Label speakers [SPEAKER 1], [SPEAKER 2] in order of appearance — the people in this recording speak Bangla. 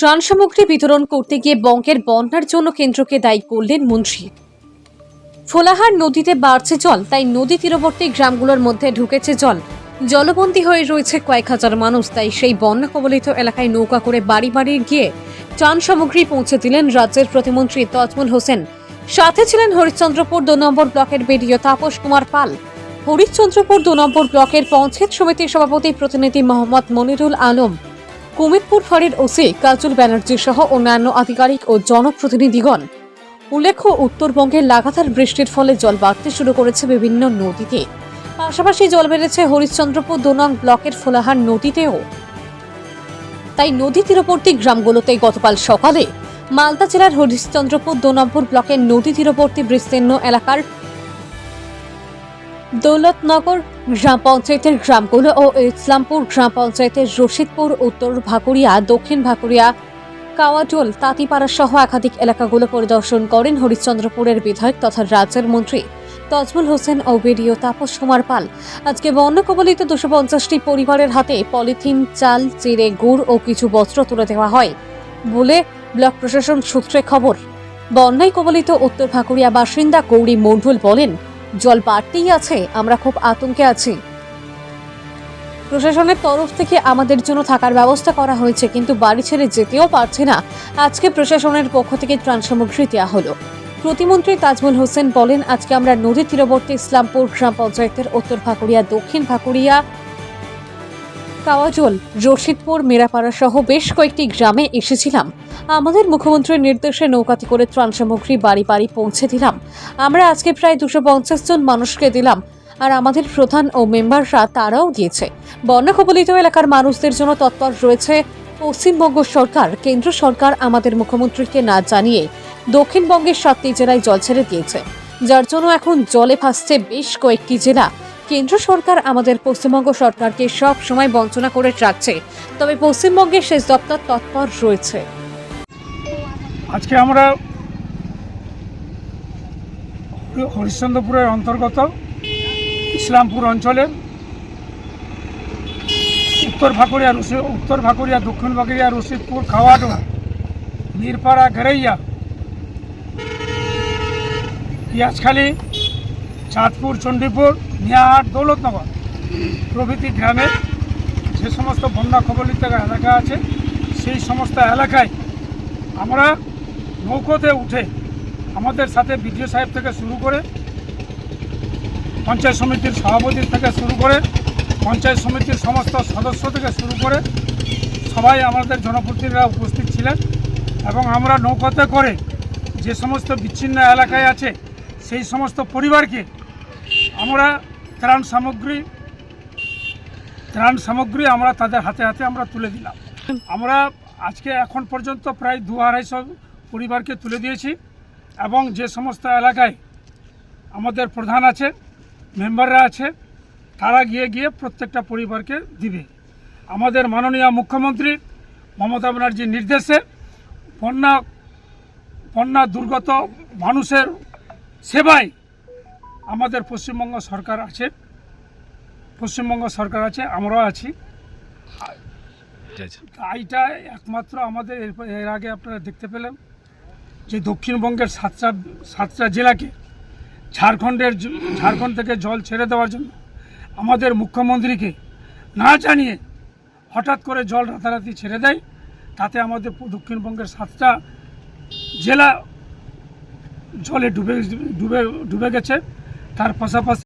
[SPEAKER 1] ত্রাণ সামগ্রী বিতরণ করতে গিয়ে বঙ্গের বন্যার জন্য কেন্দ্রকে দায়ী করলেন মন্ত্রী। ফোলাহার নদীতে বাড়ছে জল, তাই নদী তীরবর্তী গ্রামগুলোর মধ্যে ঢুকেছে জল। জলবন্দী হয়ে রয়েছে কয়েক হাজার মানুষ, তাই সেই বন্যা কবলিত এলাকায় নৌকা করে বাড়ি বাড়ি গিয়ে ত্রাণ সামগ্রী পৌঁছে দিলেন রাজ্যের প্রতিমন্ত্রী তাজমুল হোসেন। সাথে ছিলেন হরিশ্চন্দ্রপুর 2 নম্বর ব্লকের বিডিও তাপস কুমার পাল, হরিশ্চন্দ্রপুর 2 নম্বর ব্লকের পঞ্চায়েত সমিতির সভাপতি প্রতিনিধি মোহাম্মদ মনিরুল আলম, কুমিরপুর ফাঁড়ির ওসি কাজল ব্যানার্জি সহ অন্যান্য আধিকারিক ও জনপ্রতিনিধিগণ। উল্লেখ্য, উত্তরবঙ্গের লাগাতার বৃষ্টির ফলে জল বাড়তে শুরু করেছে বিভিন্ন নদীতে, পাশাপাশি জল বেড়েছে হরিশ্চন্দ্রপুর 2 নং ব্লকের ফোলাহার নদীতেও। তাই নদী তীরবর্তী গ্রামগুলোতে গতকাল সকালে মালদা জেলার হরিশ্চন্দ্রপুর 2 নম্বর ব্লকের নদী তীরবর্তী বিস্তীর্ণ এলাকার দৌলতনগর গ্রাম পঞ্চায়েতের গ্রামগুলো ও ইসলামপুর গ্রাম পঞ্চায়েতের রশিদপুর, উত্তর ভাকুরিয়া, দক্ষিণ ভাকুরিয়া, কাওয়াটোল, তাঁতিপাড়া সহ একাধিক এলাকাগুলো পরিদর্শন করেন হরিশ্চন্দ্রপুরের বিধায়ক তথা রাজ্যের মন্ত্রী তাজমুল হোসেন ও বিডিও তাপস কুমার পাল। আজকে বন্যা কবলিত 250টি পরিবারের হাতে পলিথিন, চাল, চিড়ে, গুড় ও কিছু বস্ত্র তুলে দেওয়া হয় বলে ব্লক প্রশাসন সূত্রে খবর। বন্যায় কবলিত উত্তর ভাকুরিয়া বাসিন্দা গৌরী মণ্ডল বলেন, জল বাড়তেই আছে, আমরা খুব আতঙ্কে আছি। প্রশাসনের তরফ থেকে আমাদের জন্য থাকার ব্যবস্থা করা হয়েছে, কিন্তু বাড়ি ছেড়ে যেতেও পারছে না। আজকে প্রশাসনের পক্ষ থেকে ত্রাণ সামগ্রী দেওয়া হলো। প্রতিমন্ত্রী তাজমুল হোসেন বলেন, আজকে আমরা নদী তীরবর্তী ইসলামপুর গ্রাম পঞ্চায়েতের উত্তর ভাকুরিয়া, দক্ষিণ ভাকুরিয়া, কাওয়াজল, রশিদপুর, মেরাপাড়া সহ বেশ কয়েকটি গ্রামে এসেছিলাম। আমাদের মুখ্যমন্ত্রীর নির্দেশে নৌকাতে করে ত্রাণ সামগ্রী বাড়ি বাড়ি পৌঁছে দিলাম। আমরা আজকে প্রায় 250 জন মানুষকে দিলাম, আর আমাদের প্রধান ও মেম্বাররা তারাও দিয়েছে। বন্যা কবলিত এলাকার মানুষদের জন্য তৎপর রয়েছে পশ্চিমবঙ্গ সরকার। কেন্দ্র সরকার আমাদের মুখ্যমন্ত্রীকে না জানিয়ে দক্ষিণবঙ্গের 7টি জেলায় জল ছেড়ে দিয়েছে, যার জন্য এখন জলে ভাসছে বেশ কয়েকটি জেলা। কেন্দ্র সরকার আমাদের পশ্চিমবঙ্গ সরকারকে সব সময় বঞ্চনা করে রাখছে, তবে পশ্চিমবঙ্গের সেচ দপ্তর তৎপর রয়েছে।
[SPEAKER 2] আজকে আমরা হরিশ্চন্দ্রপুরের অন্তর্গত ইসলামপুর অঞ্চলের উত্তর ভাকুরিয়া, দক্ষিণ ভাকুরিয়া, রশিদপুর, খাওয়াডোল, মিরপাড়া, গড়াইয়া, পিয়াজখালী, চাঁদপুর, চণ্ডীপুর, মিয়াহাট, দৌলতনগর প্রভৃতি গ্রামে যে সমস্ত বন্যা কবলিত এলাকা আছে, সেই সমস্ত এলাকায় আমরা নৌকোতে উঠে আমাদের সাথে বিডিও সাহেব থেকে শুরু করে, পঞ্চায়েত সমিতির সভাপতি থেকে শুরু করে, পঞ্চায়েত সমিতির সমস্ত সদস্য থেকে শুরু করে সবাই আমাদের জনপ্রতিনিধিরা উপস্থিত ছিলেন। এবং আমরা নৌকাতে করে যে সমস্ত বিচ্ছিন্ন এলাকায় আছে সেই সমস্ত পরিবারকে আমরা ত্রাণ সামগ্রী আমরা তাদের হাতে হাতে আমরা তুলে দিলাম। আমরা আজকে এখন পর্যন্ত প্রায় 200-250 পরিবারকে তুলে দিয়েছি, এবং যে সমস্ত এলাকায় আমাদের প্রধান আছে, মেম্বাররা আছে, তারা গিয়ে প্রত্যেকটা পরিবারকে দিবে। আমাদের মাননীয় মুখ্যমন্ত্রী মমতা ব্যানার্জির নির্দেশে বন্যা দুর্গত মানুষের সেবায় আমাদের পশ্চিমবঙ্গ সরকার আছে, আমরাও আছি। এইটা একমাত্র আমাদের এর আগে আপনারা দেখতে পেলেন যে দক্ষিণবঙ্গের 7টা জেলাকে ঝাড়খণ্ড থেকে জল ছেড়ে দেওয়ার জন্য আমাদের মুখ্যমন্ত্রীকে না জানিয়ে হঠাৎ করে জল রাতারাতি ছেড়ে দেয়। তাতে আমাদের দক্ষিণবঙ্গের 7টা জেলা জলে ডুবে গেছে। তার পাশাপাশি